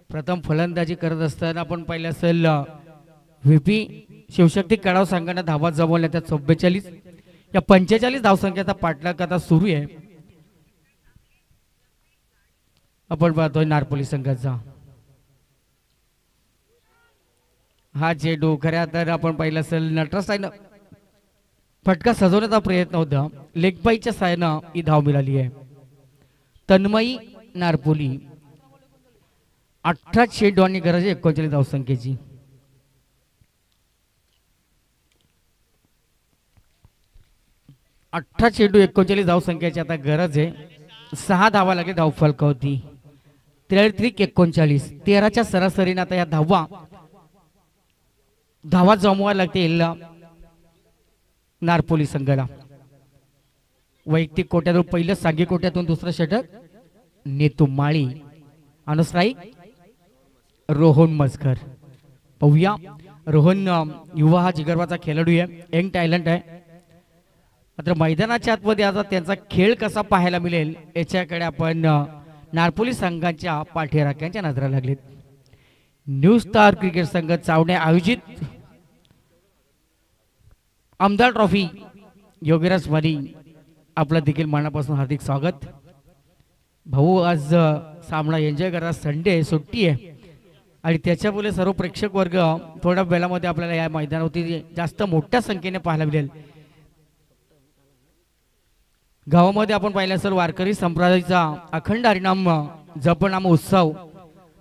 प्रथम फलंदाजी करत असताना आपण पाहिलं असेल व्हीपी शिवशक्ती कडाव संघाने धावा जमवल्या त्या 44. या 45 धावसंख्येचा पाठलाग आता सुरू आहे. आपण पाहतोय नारपोली संघाचा हा चेंडू खऱ्या तर आपण पाहिलं असेल नटराज साईनं फटका सजवण्याचा प्रयत्न होता. लेगबाईच्या सायनं ही धाव मिळाली आहे. तन्मयी नारपोली 18 चेंडू आणि गरज 39 धावसंख्येची. अठरा चेंडू 39 धावसंख्येची आता गरज आहे. 6 धावा लागली धाव फलकावती. 39 13च्या सरासरीने आता या धावा जमवायला लागतील नारपोली संघाला. वैयक्तिक कोट्यातून पहिलं सांघिक कोट्यातून दुसरं षटक नेतू माळी आणि स्ट्राईक रोहन मस्कर. पाहूया रोहन युवा हा जिगरबाचा खेळाडू आहे. यंग टॅलेंट आहे. मात्र मैदानाच्या आतमध्ये आता त्यांचा खेळ कसा पाहायला मिळेल याच्याकडे आपण नारपोली संघाच्या पाठीराख्यांच्या नजरा लागलीत. न्यू स्टार क्रिकेट संघ चावणे आयोजित आमदार ट्रॉफी योगीराज वाणी आपलं देखील मनापासून हार्दिक स्वागत. भाऊ आज सामना एन्जॉय करा. संडे सुट्टी आहे आणि त्याच्यामुळे सर्व प्रेक्षक वर्ग थोड्या वेळामध्ये आपल्याला या मैदानावरती जास्त मोठ्या संख्येने पाहायला मिळेल. गावामध्ये आपण पाहिलं असेल वारकरी संप्रदायाचा अखंड हरिनाम जपनाम उत्सव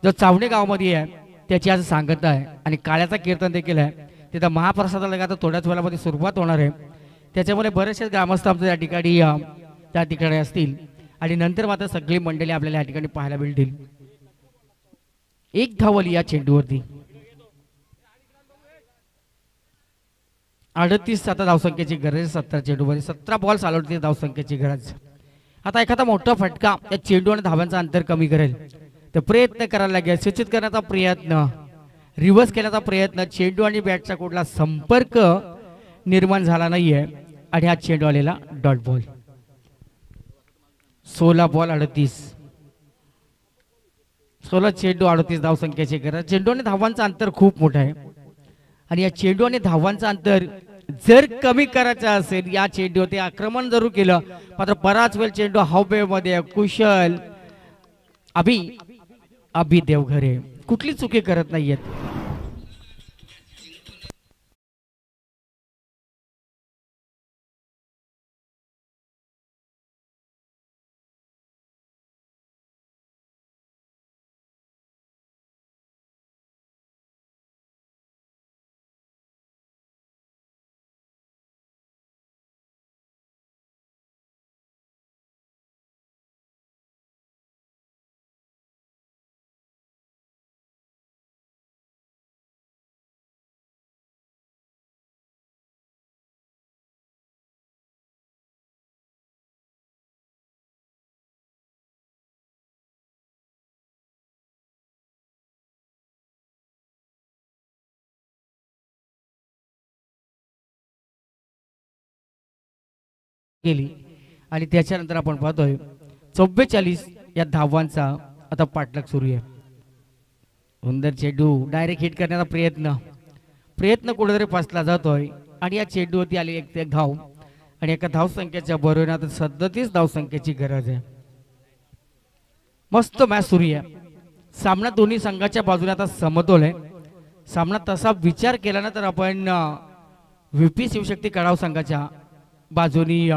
जो चावणे गावामध्ये आहे त्याची आज सांगता आहे आणि काळ्याचा कीर्तन देखील आहे. तिथं महाप्रसादाला आता थोड्याच वेळामध्ये सुरुवात होणार आहे. त्याच्यामुळे बरेचसे ग्रामस्थ आमच्या या ठिकाणी त्या ठिकाणी असतील आणि नंतर मात्र सगळी मंडळी आपल्याला या ठिकाणी पाहायला मिळतील. 1 धाव आली या चेंडूवरती. 38 आता धावसंख्येची गरज. 17 चेंडूमध्ये 17 बॉल चालवते धावसंख्येची गरज. आता एखादा मोठा फटका या चेंडू आणि धावांचा अंतर कमी करेल तर प्रयत्न करायला लागेल. सूचित करण्याचा प्रयत्न, रिव्हर्स केल्याचा प्रयत्न. चेंडू आणि बॅटचा कुठला संपर्क निर्माण झाला नाहीये आणि हा चेंडू आलेला डॉट बॉल. 16 बॉल 38. 16 चेंडू 38 धावसंख्येची गरज. चेंडू आणि धावांचा अंतर खूप मोठा आहे आणि या चेंडू आणि धावांचा अंतर जर कमी करायचं असेल या चेंडूवरती आक्रमण जरूर केलं मात्र बराच वेळ चेंडू हवे मध्ये कुशल अभि देवघरे कुठली चुकी करत नाहीयेत. केली आणि त्याच्यानंतर आपण पाहतोय 44 या धावांचा आता पाठलाग सुरू आहे. सुंदर चेंडू डायरेक्ट हिट करण्याचा प्रयत्न कुठेतरी फसला जातोय आणि या चेंडूवरती आली एक धाव आणि एका धावसंख्येच्या बरोबर आता 37 धावसंख्येची गरज आहे. मस्त मॅच सुरू आहे. सामना दोन्ही संघाच्या बाजूने आता समतोल आहे. सामना तसा विचार केला ना तर आपण व्हीपी शिवशक्ती कडाव संघाच्या बाजूनी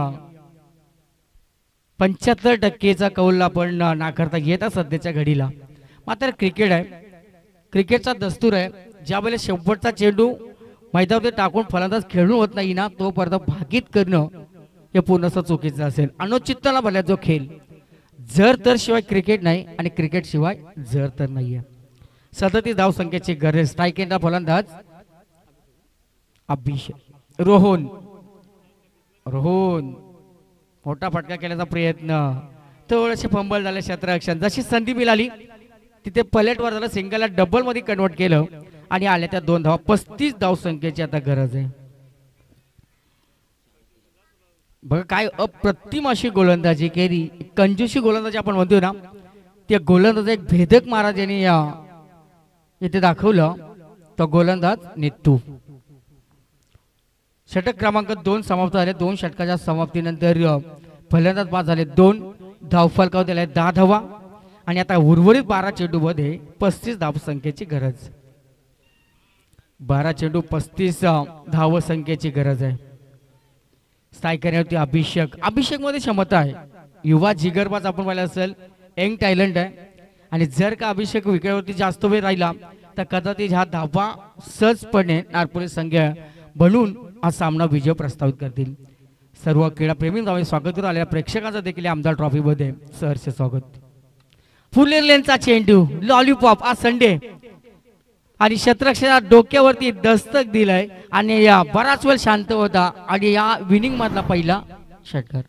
75% कौल आपण नाकारता येत सध्याच्या घडीला. मात्र क्रिकेट आहे, क्रिकेटचा दस्तूर आहे. ज्या वेळेला शेवटचा चेंडू मैदानावर टाकून फलंदाज खेळून होत नाही ना तोपर्यंत भाकीत करणं हे पूर्णतः चुकीचं असेल. अनुचितला भल्या जो खेळ जर तर शिवाय क्रिकेट नाही आणि क्रिकेट शिवाय जर तर नाहीये. 37 धावसंख्येची गरज. स्ट्राईक एंडला फलंदाज अभिषेक रोहन मोठा फटका केल्याचा प्रयत्न थोडेसे फंबल झाले. क्षेत्ररक्षण जशी संधी मिळाली तिथे पलटवर झालं, सिंगलला डबल मध्ये कन्वर्ट केलं आणि आल्या त्या 2 धावा. 35 धावसंख्येची आता गरज आहे. बघा काय अप्रतिम अशी गोलंदाजी केली, कंजूसी गोलंदाजी आपण म्हणतोय ना, त्या गोलंदाज एक भेदक महाराज यांनी इथे दाखवलं. तो गोलंदाज नित्तू. षटक क्रमांक 2 समाप्त झाले. 2 षटकाच्या समाप्तीनंतर फलंदाज बाद झाले. 2 धावफलकावर दिले 10 धावा आणि आता उर्वरित 12 चेंडूमध्ये 35 धावसंख्येची गरज. 12 चेंडू 35 धावसंख्येची गरज आहे. स्ट्रायकर होती अभिषेक मध्ये क्षमता आहे. युवा जिगरबाज आपण पाहिलं असेल, यंग टॅलेंट आहे आणि जर का अभिषेक विकेटवरती जास्त वेळ राहिला तर कदाचित ह्या धावा सहजपणे नागपूर संघ बनून हा सामना विजय प्रस्तावित करतील. सर्व क्रीडाप्रेमींचे स्वागत करून आलेल्या प्रेक्षकांचं देखील आमदार ट्रॉफी मध्ये सहर्ष स्वागत. फुलेरलेनचा चेंडू लॉलीपॉप आज संडे आणि क्षेत्ररक्षणाच्या डोक्यावरती दस्तक दिलंय आणि या बराच वेळ शांत होता आणि या विनिंग मधला पहिला षटकार.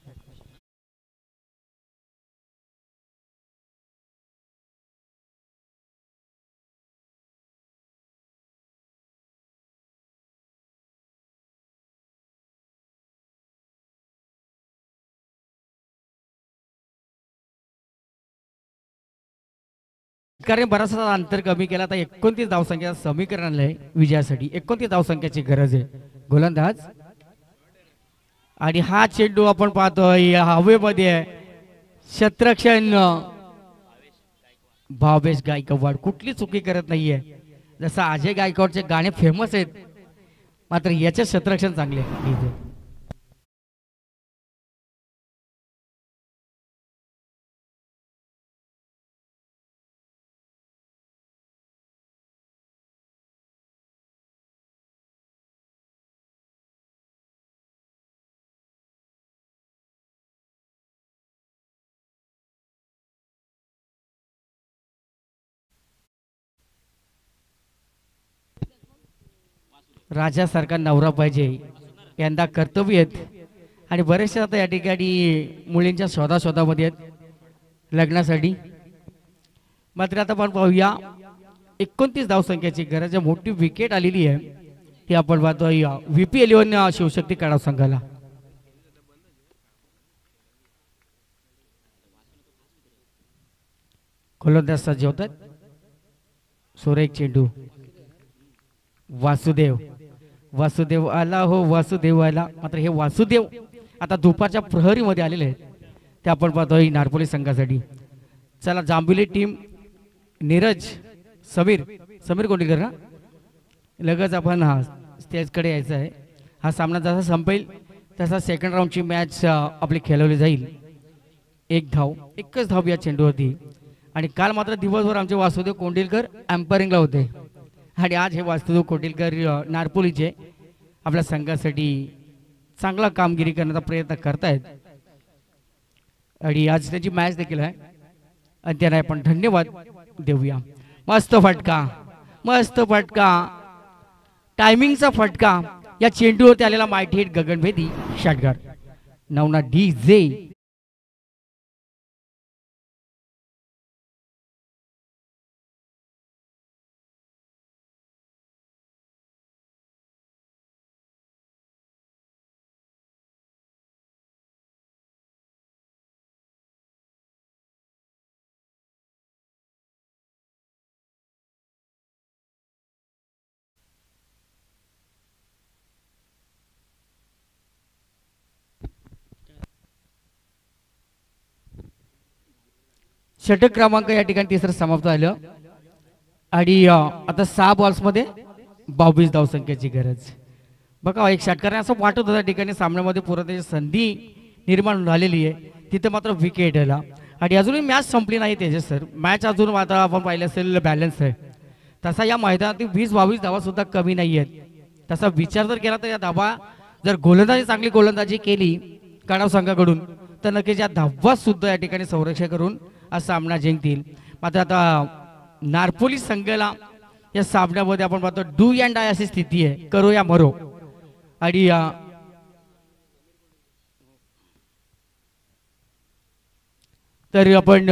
कारण बराचसा अंतर कमी केला तर 29 धावसंख्या समीकरण आणलंय विजयासाठी. 29 धावसंख्याची गरज आहे. गोलंदाज आणि हा चेंडू आपण पाहतोय हवेमध्ये आहे. क्षेत्ररक्षण भावेश गायकवाड कुठली चुकी करत नाहीये. जसं अजय गायकवाडचे गाणे फेमस आहेत मात्र याचे क्षेत्ररक्षण चांगले आहे. राजासारखा नवरा पाहिजे यंदा कर्तव्य आहेत आणि बरेचसे आता या ठिकाणी मुलींच्या शोधामध्ये आहेत लग्नासाठी. मात्र आता आपण पाहूया 29 धावसंख्येची गरज आहे. मोठी विकेट आलेली आहे ती आपण पाहतोय व्हीपी 11 शिवशक्ती कडाव संघाला. गोलंदाज सज्ज होतात. सुरेख चेंडू वासुदेव आला हो वासुदेव आला. मात्र हे वासुदेव आता दुपारच्या प्रहरीमध्ये आलेले आहेत ते आपण पाहतोय नारपोली संघासाठी. चला जांभुली टीम नीरज समीर कोंडीकर ना लगेच आपण हा स्टेजकडे यायचं आहे. हा सामना जसा संपेल तसा सेकंड राऊंडची मॅच आपली खेळवली जाईल. एकच धाव या चेंडूवरती आणि काल मात्र दिवसभर आमचे वासुदेव कोंडिलकर एम्पायरिंगला होते आणि आज हे वासुदेव कोंडिलकर नारपोलीचे आपल्या संघासाठी चांगला कामगिरी करण्याचा प्रयत्न करतायत आणि आज त्यांची मॅच देखील आहे आणि त्यांना आपण धन्यवाद देऊया. मस्त फटका टायमिंगचा फटका या चेंडूवरती आलेला मायठी हिट गगनभेदी षटकार. नवना DJ षटक क्रमांक या ठिकाणी तिसरं समाप्त झालं आणि आता 6 बॉल्समध्ये 22 धावसंख्येची गरज. बघा एक षटकाराने असं वाटत होतं त्या ठिकाणी सामन्यामध्ये पूर्ण संधी निर्माण झालेली आहे, तिथं मात्र विकेट आला आणि अजूनही मॅच संपली नाही तेजस सर. मॅच अजून आता आपण पाहिलं असेल बॅलन्स आहे. तसा या मैदानातील 20-22 धावा सुद्धा कमी नाही आहेत. तसा विचार जर केला तर या धावा जर गोलंदाजी चांगली गोलंदाजी केली कडाव संघाकडून तर नक्कीच या धावा सुद्धा या ठिकाणी संरक्षण करून हा सामना जिंकतील. मात्र आता नारपोली संघाला या सामन्यामध्ये आपण पाहतो डू अँड डाय अशी स्थिती आहे, करो या मरो. आणि तर आपण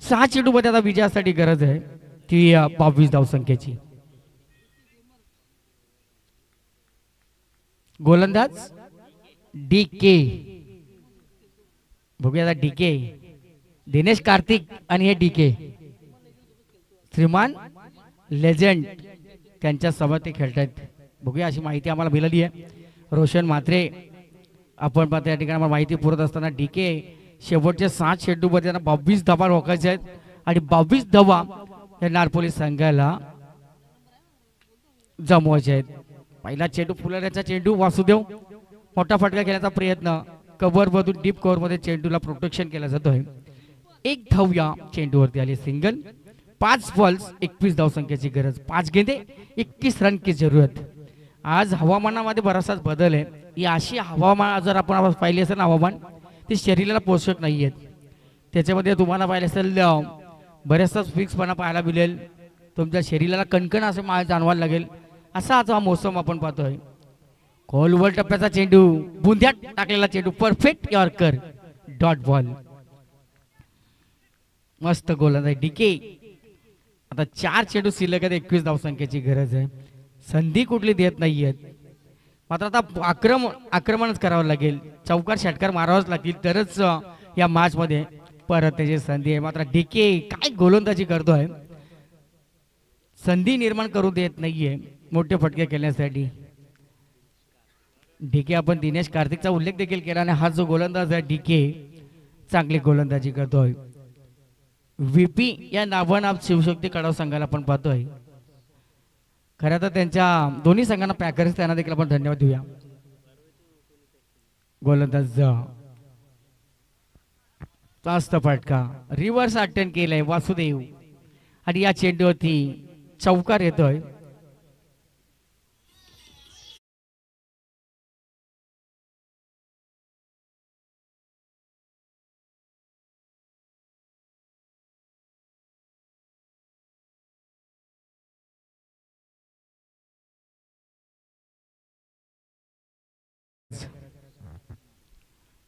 6 चेंडूमध्ये आता विजयासाठी गरज आहे ती 22 धावसंख्येची. गोलंदाज DK, बघूया आता DK, दिनेश कार्तिक आणि हे DK श्रीमान लेजंड त्यांच्या सोबत ते खेळतात. बघूया अशी माहिती आम्हाला मिळाली आहे. रोशन म्हात्रे आपण पाहतो या ठिकाणी आम्हाला माहिती पुरत असताना DK शेवटच्या 7 चेंडूमध्ये त्यांना 22 धावा रोखायच्या आहेत आणि 22 धावा या नारपोली संघाला जमवायचे आहेत. पहिला चेंडू फुलण्याचा चेंडू, वासुदेव मोठा फटका खेळण्याचा प्रयत्न, कव्हर मधून डीप कव्हर मध्ये चेंडूला प्रोटेक्शन केला जातोय. 1 धाव या चेंडूवरती आली, सिंगल. 5 बॉल्स 21 धावसंख्येची गरज, 5 गेंदे 21 रन की जरूरत. आज हवामानामध्ये बराचसाच बदल आहे. ही अशी हवामान जर आपण पाहिली असेल हवामान ते शरीराला पोषक नाही आहेत. त्याच्यामध्ये तुम्हाला पाहिलं असेल बऱ्याचसाच फिक्सपणा पाहायला मिळेल, तुमच्या शरीराला कणकण असं मला जाणवायला लागेल. असा आज हा मोसम आपण पाहतोय. खोलवर टप्प्याचा चेंडू, बुंद्यात टाकलेला चेंडू, परफेक्ट यॉर्कर, डॉट बॉल. मस्त गोलंदाज DK. आता 4 चेंडू शिल्लक आहेत, 21 धावसंख्येची गरज आहे. संधी कुठली देत नाहीयेत. मात्र आता आक्रमणच करावं लागेल, चौकार षटकार मारावंच लागतील तरच या मॅच मध्ये परत त्याची संधी आहे. मात्र DK काय गोलंदाजी करतोय, संधी निर्माण करू देत नाहीये मोठे फटके खेळण्यासाठी. DK आपण दिनेश कार्तिकचा उल्लेख देखील केला आणि हा जो गोलंदाज आहे DK चांगली गोलंदाजी करतोय. VP या नावानं शिवशक्ती कडाव संघाला आपण पाहतोय. खरं तर त्यांच्या दोन्ही संघांना पॅकर्स त्यांना देखील आपण धन्यवाद देऊया. गोलंदाज जास्त फटका, रिव्हर्स अटेम्प्ट केलाय वासुदेव आणि या चेंडूवरती चौकार येतोय.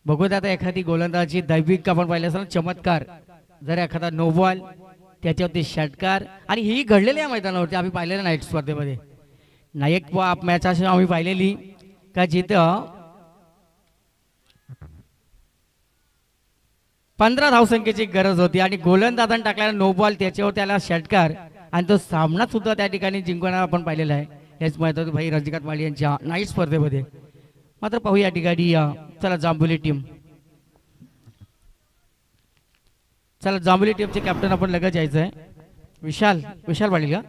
बघूया आता एखादी गोलंदाजी दैविक आपण पाहिलं असेल चमत्कार, जर एखादा नो बॉल त्याच्यावरती षटकार, आणि ही घडलेली आहे मैदानावरती आम्ही पाहिलेलं नाईट स्पर्धेमध्ये. नायक मॅच अशी आम्ही पाहिलेली का जिथं 15 धावसंख्येची गरज होती आणि गोलंदाजाने टाकलेला नो बॉल त्याच्यावर त्याला षटकार आणि तो सामना सुद्धा त्या ठिकाणी जिंकवणारा आपण पाहिलेला आहे हेच मैदानात भाई रजनीकांत माळी यांच्या नाईट स्पर्धेमध्ये. मात्र पाहू या ठिकाणी चला जांभुली टीम, चला जांभुली टीमचे कॅप्टन आपण लगेच यायचं आहे. विशाल पाटील का?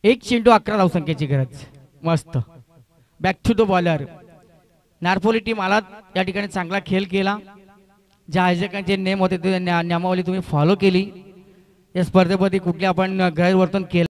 एक चेंडू 11 धावसंख्येची गरज, मस्त. Back to the bowler. Narpoli team आला या ठिकाणी चांगला खेळ केला, ज्या आयोजकांचे नेम होते ते नियमावली तुम्ही फॉलो केली. या स्पर्धेमध्ये कुठले आपण गैरवर्तन केलं